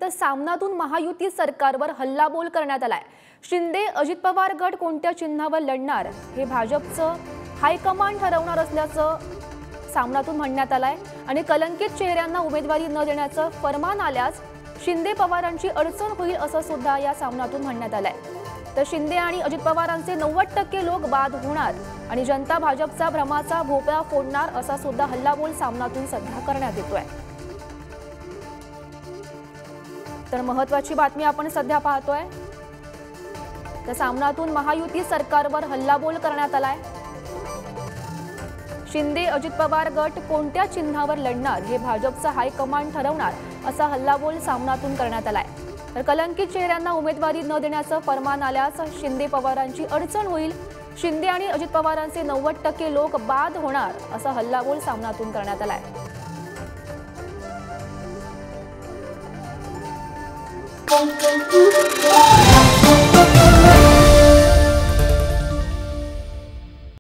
तर सामनातून महायुती सरकारवर हल्लाबोल करण्यात आलाय। शिंदे अजित पवार गट कोणत्या चिन्हावर लढणार हे भाजपचं हायकमांड ठरवणार असल्याचं सामनातून म्हणण्यात आलंय आणि कलंकित चेहऱ्यांना उमेदवारी न देण्याचं फरमान आल्यास शिंदे पवारांची अडचण होईल असं सुद्धा या सामनातून म्हणण्यात आलंय। तर शिंदे आणि अजित पवारांचे 90% लोक बाद होणार आणि जनता भाजपचा भ्रमाचा भोपळा फोडणार असा सुद्धा हल्लाबोल सामनातून सध्या करण्यात येतोय। तर महत्त्वाची बातमी आपण सध्या पाहतोय। तर सामनातून महायुती सरकारवर हल्लाबोल करण्यात आलाय। शिंदे अजित पवार गट कोणत्या चिन्हावर लढणार हे भाजपचं हायकमांड ठरवणार असा हल्लाबोल सामनातून करण्यात आलाय। तर कलंकित चेहऱ्यांना उमेदवारी न देण्याचं फरमान आल्यास शिंदे पवारांची अडचण होईल। शिंदे आणि अजित पवारांचे 90% लोक बाद होणार असा हल्लाबोल सामनातून करण्यात आलाय।